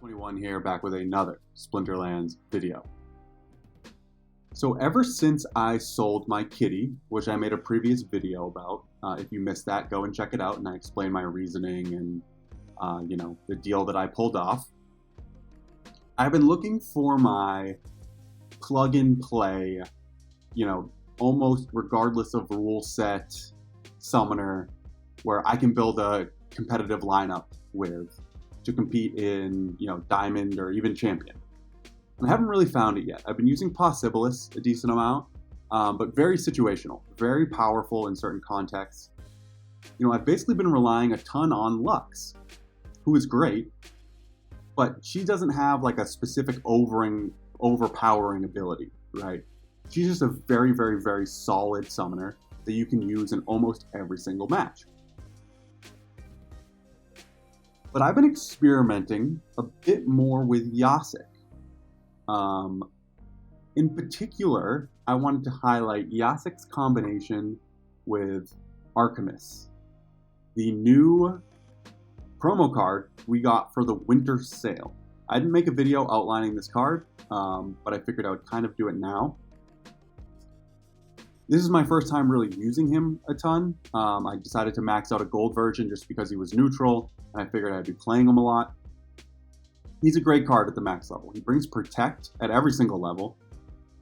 Hox21 here, back with another Splinterlands video. So ever since I sold my kitty, which I made a previous video about, if you missed that, go and check it out, and I explain my reasoning and the deal that I pulled off. I've been looking for my plug-and-play, almost regardless of rule set summoner, where I can build a competitive lineup with to compete in, Diamond or even Champion. And I haven't really found it yet. I've been using Possibilis a decent amount, but very situational, very powerful in certain contexts. I've basically been relying a ton on Lux, who is great, but she doesn't have like a specific overpowering ability, right? She's just a very, very, very solid summoner that you can use in almost every single match. But I've been experimenting a bit more with Jacek. In particular, I wanted to highlight Jacek's combination with Arkemis, the new promo card we got for the winter sale. I didn't make a video outlining this card, but I figured I would kind of do it now. This is my first time really using him a ton. I decided to max out a gold version just because he was neutral, and I figured I'd be playing him a lot. He's a great card at the max level. He brings Protect at every single level.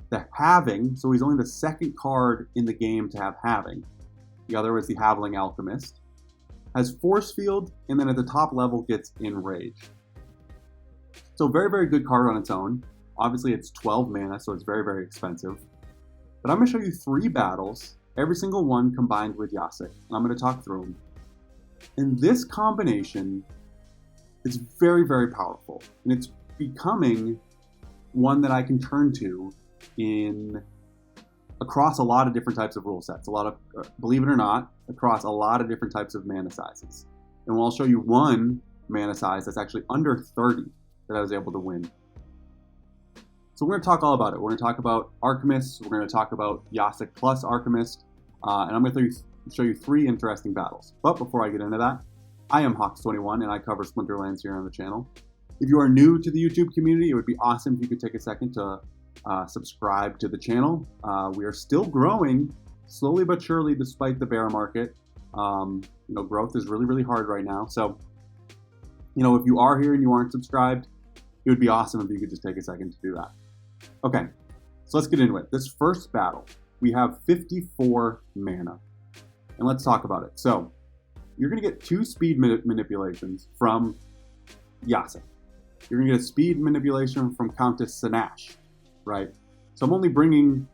The Halving, so he's only the second card in the game to have Halving. The other is the Halving Alchemist. Has Force Field, and then at the top level gets Enrage. So very, very good card on its own. Obviously it's 12 mana, so it's very, very expensive. But I'm going to show you 3 battles, every single one combined with Jacek, and I'm going to talk through them. And this combination is very, very powerful, and it's becoming one that I can turn to across a lot of different types of rule sets. Believe it or not, across a lot of different types of mana sizes. And I'll show you one mana size that's actually under 30 that I was able to win. So we're going to talk all about it. We're going to talk about Arkemis, we're going to talk about Jacek plus Arkemis, and I'm going to show you 3 interesting battles. But before I get into that, I am Hox21 and I cover Splinterlands here on the channel. If you are new to the YouTube community, it would be awesome if you could take a second to subscribe to the channel. We are still growing, slowly but surely, despite the bear market. Growth is really, really hard right now. So, if you are here and you aren't subscribed, it would be awesome if you could just take a second to do that. Okay, so let's get into it. This first battle, we have 54 mana. And let's talk about it. So, you're going to get 2 speed manipulations from Jacek. You're going to get a speed manipulation from Countess Sanash, right? So I'm bringing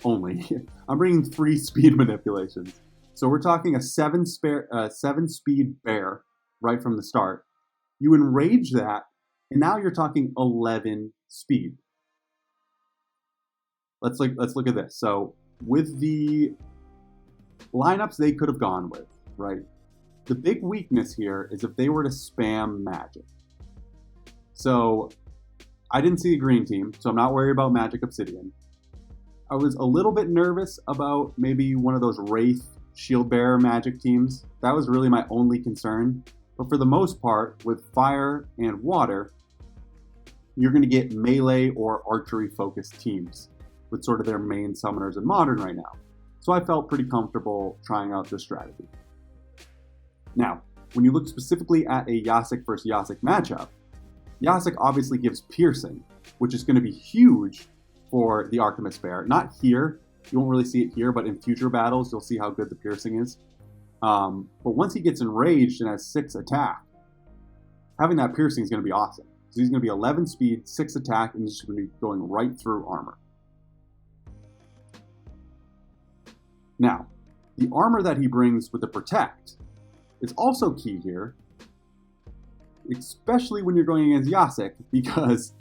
3 speed manipulations. So we're talking a 7 speed bear right from the start. You enrage that, and now you're talking 11 speed. Let's look at this. So with the lineups they could have gone with, right? The big weakness here is if they were to spam magic. So I didn't see a green team, so I'm not worried about Magic Obsidian. I was a little bit nervous about maybe one of those Wraith Shield Bearer magic teams. That was really my only concern. But for the most part, with fire and water, you're going to get melee or archery focused teams with sort of their main summoners in Modern right now. So I felt pretty comfortable trying out this strategy. Now, when you look specifically at a Jacek versus Jacek matchup, Jacek obviously gives Piercing, which is going to be huge for the Arkemis Bear. Not here, you won't really see it here, but in future battles, you'll see how good the Piercing is. But once he gets enraged and has 6 attack, having that Piercing is going to be awesome. So he's going to be 11 speed, 6 attack, and he's just going to be going right through armor. Now, the armor that he brings with the Protect is also key here, especially when you're going against Jacek, because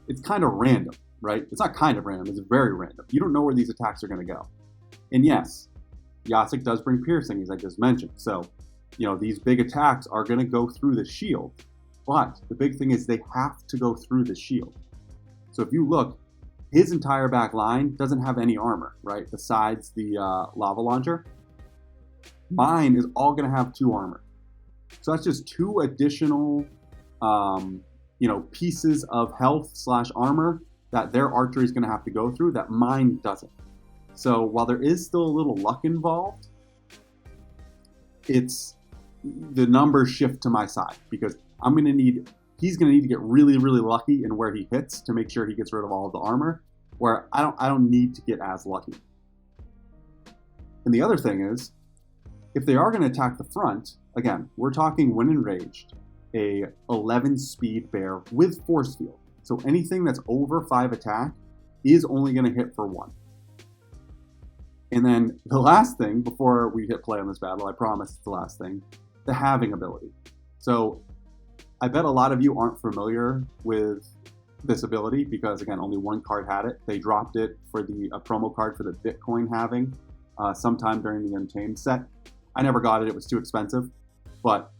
it's kind of random, right? It's not kind of random, it's very random. You don't know where these attacks are going to go. And yes, Jacek does bring Piercing, as I just mentioned. So, these big attacks are going to go through the shield. But the big thing is they have to go through the shield. So if you look, his entire back line doesn't have any armor, right? Besides the lava launcher. Mine is all going to have 2 armor. So that's just 2 additional pieces of health / armor that their archery is going to have to go through that mine doesn't. So while there is still a little luck involved, the numbers shift to my side because he's going to need to get really, really lucky in where he hits to make sure he gets rid of all of the armor, where I don't need to get as lucky. And the other thing is, if they are going to attack the front, again, we're talking when enraged, a 11 speed bear with force field. So anything that's over 5 attack is only going to hit for 1. And then the last thing, before we hit play on this battle, I promise it's the last thing, the halving ability. So I bet a lot of you aren't familiar with this ability because, again, only one card had it. They dropped it for a promo card for the Bitcoin halving sometime during the Untamed set. I never got it. It was too expensive. But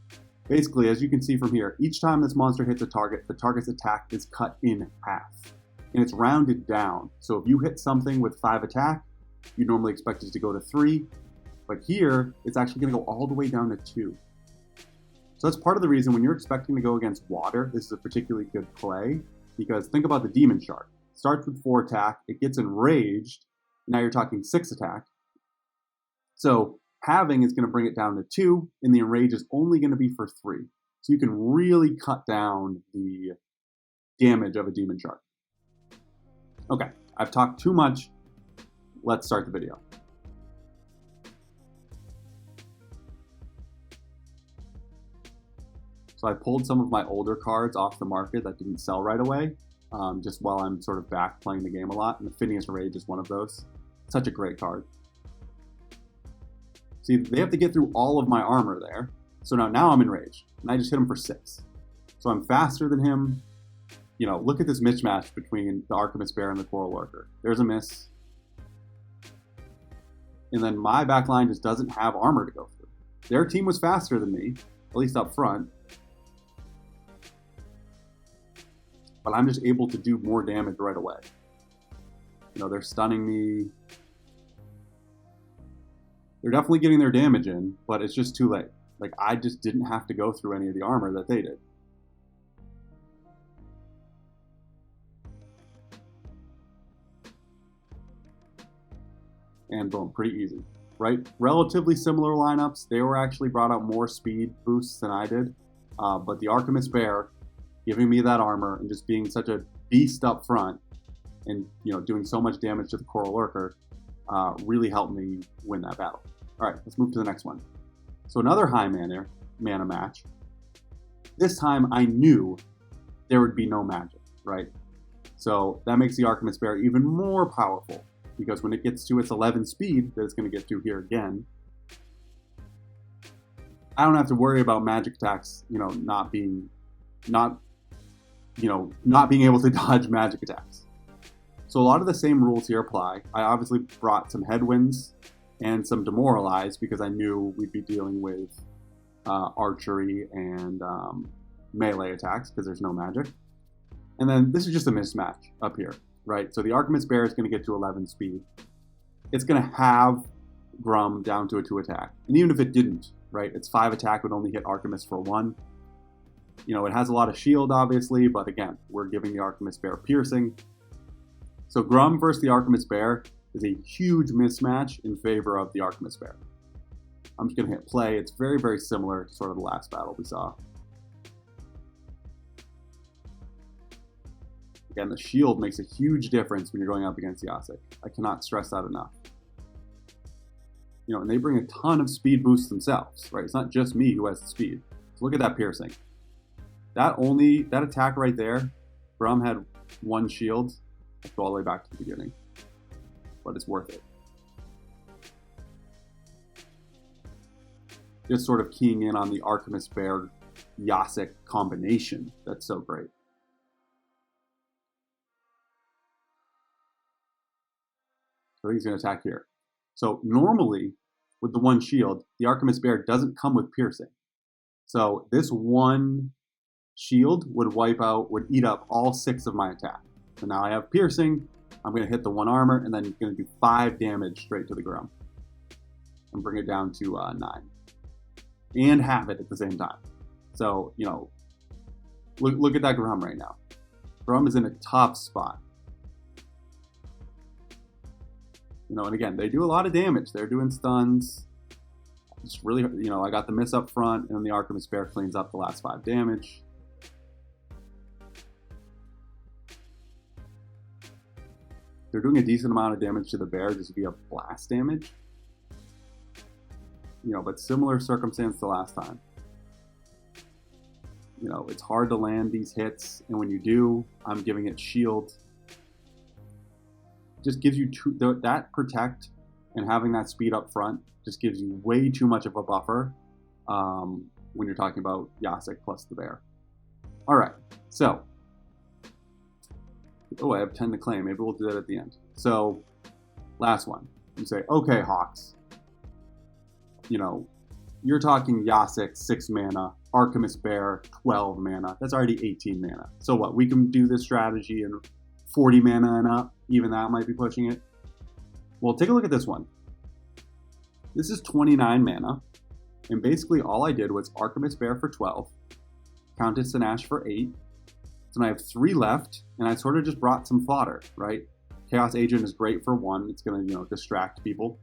basically, as you can see from here, each time this monster hits a target, the target's attack is cut in half. And it's rounded down. So if you hit something with 5 attack, you normally expect it to go to 3. But here, it's actually going to go all the way down to 2. So that's part of the reason when you're expecting to go against water, this is a particularly good play. Because think about the Demon Shark. It starts with 4 attack, it gets enraged, now you're talking 6 attack. So halving is going to bring it down to 2, and the enrage is only going to be for 3. So you can really cut down the damage of a Demon Shark. Okay, I've talked too much. Let's start the video. So I pulled some of my older cards off the market that didn't sell right away, just while I'm sort of back playing the game a lot, and the Phineas Rage is one of those. Such a great card. See, they have to get through all of my armor there, so now I'm enraged, and I just hit him for 6. So I'm faster than him. Look at this mismatch between the Arkemis Bear and the Coral Lurker. There's a miss. And then my backline just doesn't have armor to go through. Their team was faster than me, at least up front. But I'm just able to do more damage right away. They're stunning me. They're definitely getting their damage in, but it's just too late. I just didn't have to go through any of the armor that they did. And boom, pretty easy, right? Relatively similar lineups. They were actually brought out more speed boosts than I did. But the Arkemis Bear giving me that armor and just being such a beast up front and doing so much damage to the Coral Lurker really helped me win that battle. All right, let's move to the next one. So another high mana match. This time I knew there would be no magic, right? So that makes the Arkemis Bear even more powerful because when it gets to its 11 speed that it's going to get to here again, I don't have to worry about magic attacks, not being able to dodge magic attacks. So a lot of the same rules here apply. I obviously brought some headwinds and some demoralize because I knew we'd be dealing with archery and melee attacks because there's no magic. And then this is just a mismatch up here, right? So the Arkemis Bear is going to get to 11 speed. It's going to have Grum down to a 2 attack. And even if it didn't, right, its 5 attack would only hit Arkemis for 1. It has a lot of shield, obviously, but again, we're giving the Arkemis Bear piercing. So Grum versus the Arkemis Bear is a huge mismatch in favor of the Arkemis Bear. I'm just going to hit play. It's very, very similar to sort of the last battle we saw. Again, the shield makes a huge difference when you're going up against Jacek. I cannot stress that enough. And they bring a ton of speed boosts themselves, right? It's not just me who has the speed. So look at that piercing. That attack right there, Grum had 1 shield. Let's go all the way back to the beginning. But it's worth it. Just sort of keying in on the Arkemis Bear Jacek combination. That's so great. So he's going to attack here. So normally, with the 1 shield, the Arkemis Bear doesn't come with piercing. So this 1 shield would eat up all 6 of my attack. So now I have piercing, I'm going to hit the 1 armor, and then it's going to do 5 damage straight to the Grum. And bring it down to 9. And have it at the same time. So, Look at that Grum right now. Grum is in a tough spot. You know, and again, they do a lot of damage. They're doing stuns. It's really, you know, I got the miss up front, and then the Arkemis Bear cleans up the last 5 damage. They're doing a decent amount of damage to the bear just via blast damage. You know, but similar circumstance to last time. You know, it's hard to land these hits, and when you do, I'm giving it shield. Just gives you that protect, and having that speed up front just gives you way too much of a buffer when you're talking about Jacek plus the bear. All right, so I have 10 to claim. Maybe we'll do that at the end. So last one. You say, okay, Hawks. You know, you're talking Jacek 6 mana, Arkemis Bear 12 mana. That's already 18 mana. So what? We can do this strategy in 40 mana and up. Even that might be pushing it. Well, take a look at this one. This is 29 mana, and basically all I did was Arkemis Bear for 12, Countess Sanash for 8, so I have 3 left, and I sort of just brought some fodder, right? Chaos Agent is great for 1, it's going to, you know, distract people.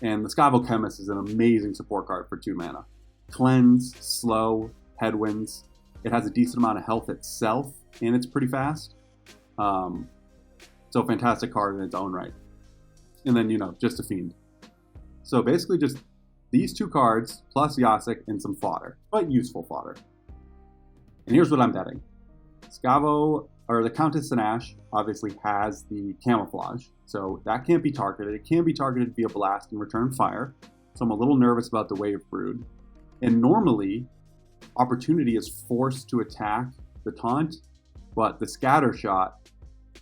And the Alchemist is an amazing support card for 2 mana. Cleanse, slow, headwinds. It has a decent amount of health itself, and it's pretty fast. So fantastic card in its own right. And then, you know, just a fiend. So basically just these 2 cards plus Jacek and some fodder, but useful fodder. And here's what I'm betting. Scavo, or the Countess Sanash, obviously has the camouflage, so that can't be targeted. It can be targeted via blast and return fire, so I'm a little nervous about the Wave Brood. And normally, Opportunity is forced to attack the taunt, but the Scatter Shot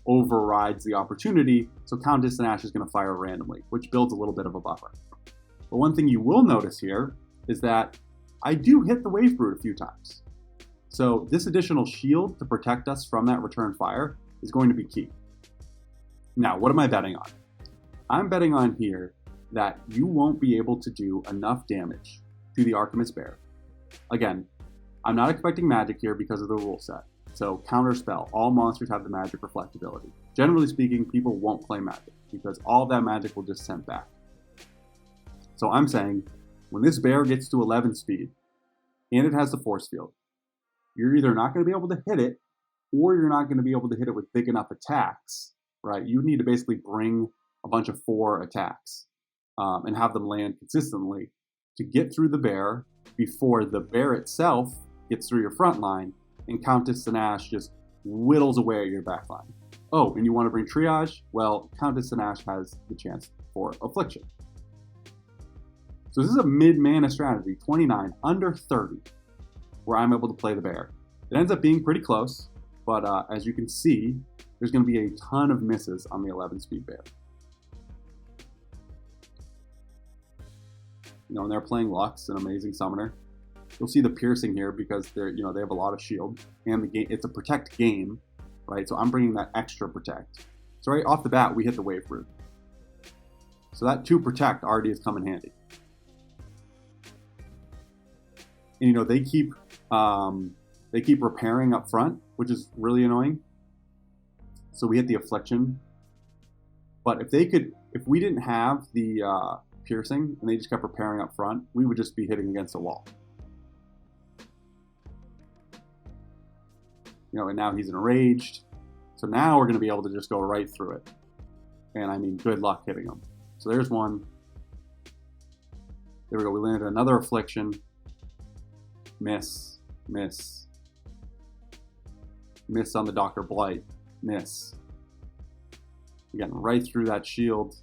overrides the Opportunity, so Countess Sanash is going to fire randomly, which builds a little bit of a buffer. But one thing you will notice here is that I do hit the Wave Brood a few times. So this additional shield to protect us from that return fire is going to be key. Now, what am I betting on? I'm betting on here that you won't be able to do enough damage to the Arkemis Bear. Again, I'm not expecting magic here because of the rule set. So counterspell, all monsters have the magic reflectability. Generally speaking, people won't play magic because all of that magic will just send back. So I'm saying when this bear gets to 11 speed and it has the force field, you're either not going to be able to hit it, or you're not going to be able to hit it with big enough attacks, right? You need to basically bring a bunch of 4 attacks and have them land consistently to get through the bear before the bear itself gets through your front line and Countess Sanash just whittles away at your back line. Oh, and you want to bring Triage? Well, Countess Sanash has the chance for Affliction. So this is a mid-mana strategy, 29, under 30. Where I'm able to play the bear. It ends up being pretty close, but as you can see, there's going to be a ton of misses on the 11 speed bear. You know, and they're playing Lux, an amazing summoner. You'll see the piercing here because they're, you know, they have a lot of shield, and the game, it's a protect game, right? So I'm bringing that extra protect. So right off the bat, we hit the Wave Brood. So that 2 protect already has come in handy. And you know, they keep repairing up front, which is really annoying. So we hit the Affliction. But if we didn't have the piercing and they just kept repairing up front, we would just be hitting against a wall. You know, and now he's enraged. So now we're going to be able to just go right through it. And I mean, good luck hitting him. So there's one. There we go. We landed another Affliction. Miss, miss, miss on the Dr. Blight, miss. Again, right through that shield.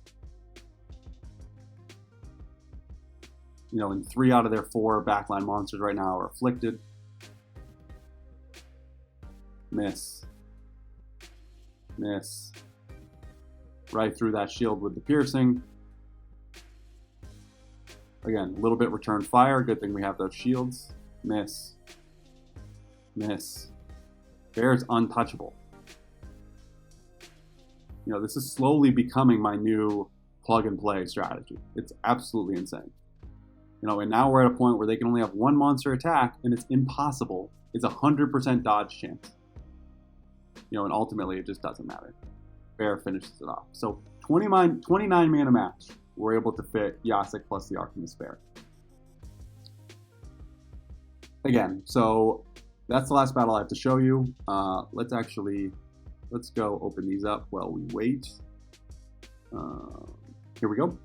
You know, and 3 out of their 4 backline monsters right now are afflicted. Miss, miss. Right through that shield with the piercing. Again, a little bit return fire. Good thing we have those shields. Miss. Miss. Bear's untouchable. You know, this is slowly becoming my new plug and play strategy. It's absolutely insane. And now we're at a point where they can only have one monster attack, and it's impossible. It's 100% dodge chance. And ultimately it just doesn't matter. Bear finishes it off. So 29 mana match. We're able to fit Jacek plus the Arkemis Bear. Again, so that's the last battle I have to show you. Let's go open these up while we wait. Here we go.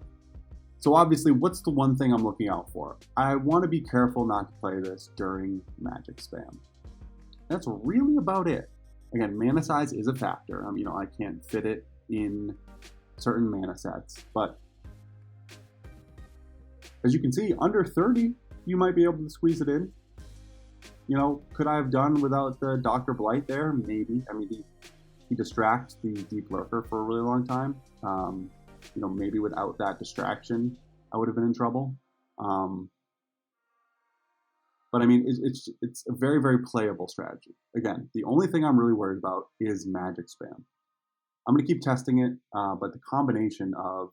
So obviously, what's the one thing I'm looking out for? I want to be careful not to play this during magic spam. That's really about it. Again, mana size is a factor. I can't fit it in certain mana sets, but as you can see, under 30, you might be able to squeeze it in. Could I have done without the Dr. Blight there? Maybe. He distracts the Deep Lurker for a really long time. Maybe without that distraction, I would have been in trouble. But it's a very, very playable strategy. Again, the only thing I'm really worried about is magic spam. I'm going to keep testing it, but the combination of,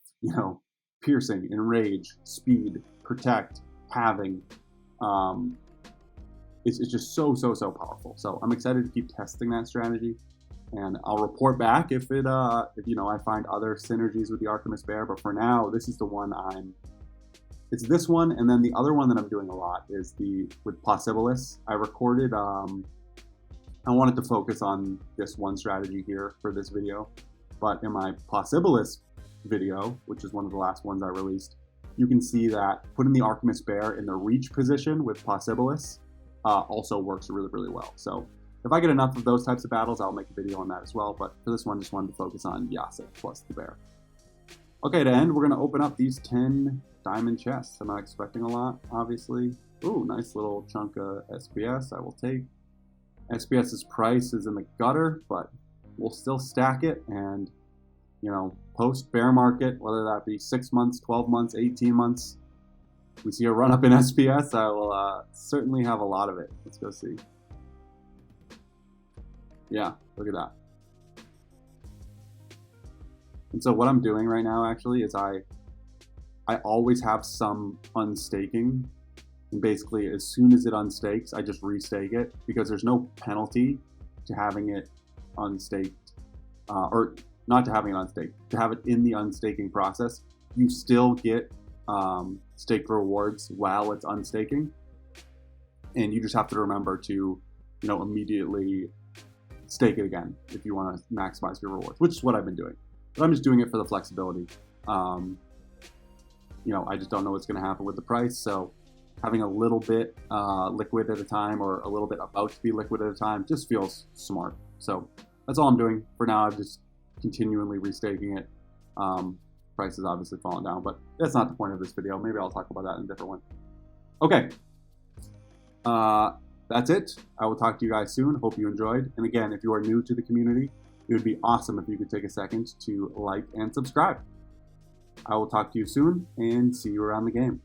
piercing, enrage, speed, protect, halving, it's just so powerful. So I'm excited to keep testing that strategy, and I'll report back if I find other synergies with the Arkemis Bear. But for now, this is the one it's this one, and then the other one that I'm doing a lot is with Possibilis. I recorded, I wanted to focus on this one strategy here for this video, but in my Possibilis video, which is one of the last ones I released, you can see that putting the Arkemis Bear in the reach position with Possibilis also works really, really well. So if I get enough of those types of battles, I'll make a video on that as well. But for this one, just wanted to focus on Jacek plus the bear. Okay, to end, we're going to open up these 10 diamond chests. I'm not expecting a lot, obviously. Ooh, nice little chunk of SPS I will take. SPS's price is in the gutter, but we'll still stack it, and post bear market, whether that be 6 months, 12 months, 18 months, we see a run up in SPS, I will certainly have a lot of it. Let's go see. Yeah, look at that. And so what I'm doing right now actually is I always have some unstaking, and basically as soon as it unstakes, I just restake it, because there's no penalty to having it unstaked, or not to having it unstaked, to have it in the unstaking process. You still get stake rewards while it's unstaking, and you just have to remember to immediately stake it again if you want to maximize your rewards, which is what I've been doing. But I'm just doing it for the flexibility. I just don't know what's going to happen with the price, so having a little bit liquid at a time, or a little bit about to be liquid at a time, just feels smart. So that's all I'm doing for now. I'm just continually restaking it. Price is obviously falling down, but that's not the point of this video. Maybe I'll talk about that in a different one. Okay. That's it. I will talk to you guys soon. Hope you enjoyed. And again, if you are new to the community, it would be awesome if you could take a second to like and subscribe. I will talk to you soon, and see you around the game.